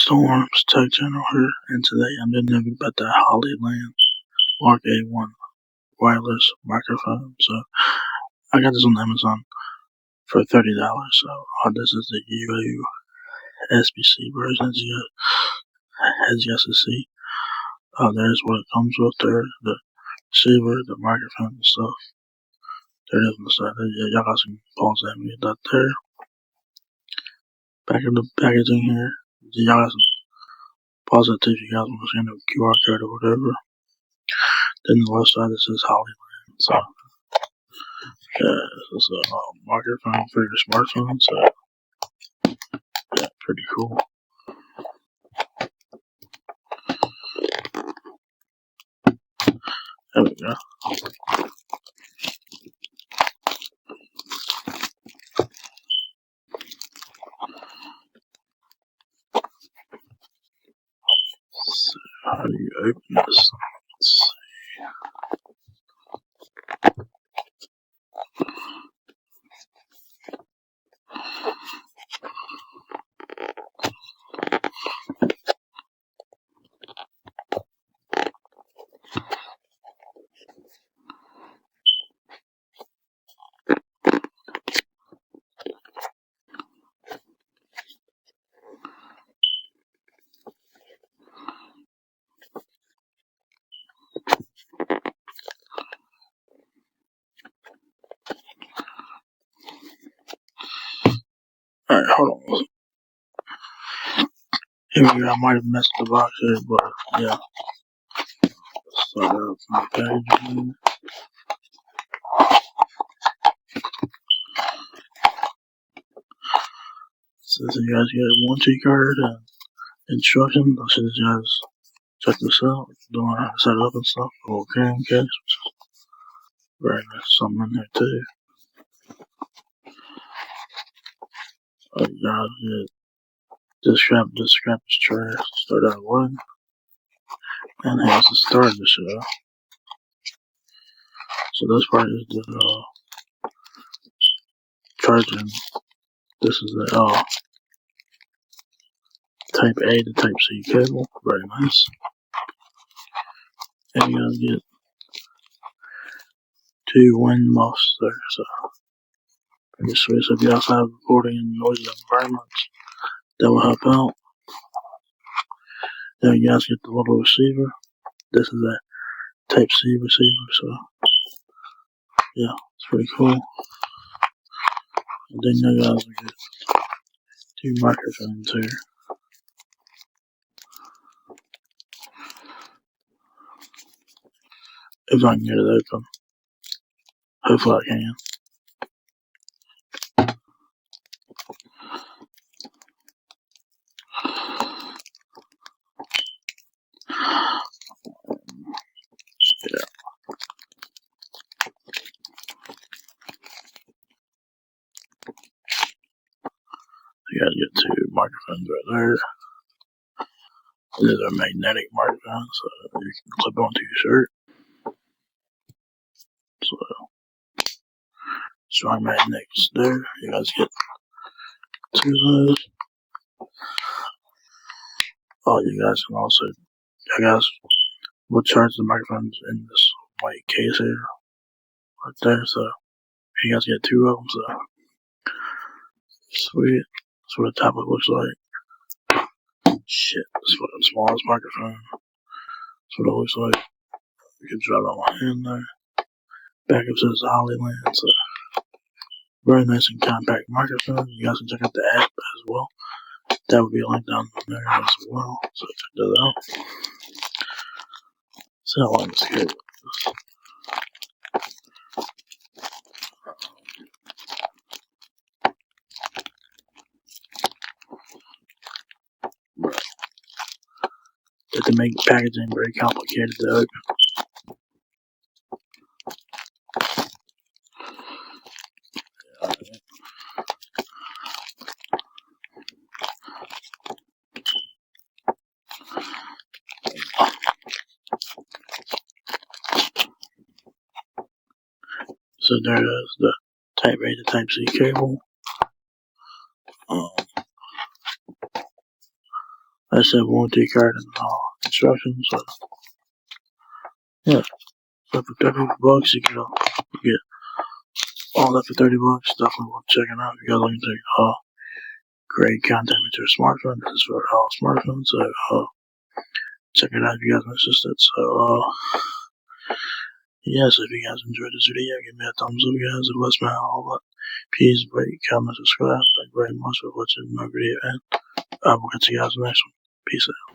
Storms Tech Channel here, and today I'm doing a review about the Hollyland LARK A1 wireless microphone. So I got this on Amazon for $30. So this is the USB-C version, as you guys can see. There's what it comes with there, the receiver, the microphone and stuff. There it is on the side. Y'all guys can pause that and read that there. Back of the packaging here, y'all guys can pause it if you guys want to scan the QR code or whatever. Then the left side it says Hollyland. So this is a microphone for your smartphone. So yeah, pretty cool. There we go. So how do you open this? Let's see. Alright, hold on. Here we go. I might have messed the box here, but yeah. Start out from the packaging. Says you guys get a warranty card and instructions. I should you guys check this out. Don't know how to set it up and stuff. A little carrying case, which is very nice. Something in there too. You guys get this strap is trash. Start out one. And here's the start of the show. So this part is the charging. This is the Type A to Type C cable. Very nice. And you guys get two wind muffs there. So pretty sweet. So if you also have recording in noisy environments, that will help out. Then you guys get the little receiver. This is a Type C receiver. So yeah, it's pretty cool. And then you guys will get two microphones here. If I can get it open. Hopefully I can. Yeah. You guys get two microphones right there. These are magnetic microphones, so you can clip onto your shirt. So strong magnets there. You guys get two of those. You guys can also, will charge the microphones in this white case here, right there. So you guys get two of them. So sweet. That's what the tablet looks like. Shit, that's what the smallest microphone. That's what it looks like. You can drop it on my hand there. Back up says Hollyland. So very nice and compact microphone. You guys can check out the app as well. That would be a link down there as well. So check that out. So how long is it? To make packaging very complicated to open. So there is the Type A to Type C cable. I said warranty card and instructions. So yeah, so for $30 you get all that for $30. Definitely worth checking out if you guys looking to great content with your smartphone. This is for all smartphones. So check it out if you guys are interested. So yes, if you guys enjoyed this video, give me a thumbs up, guys. It was my all that. Please rate, comment, subscribe. Thank you very much for watching my video, and I will catch you guys in the next one. Peace out.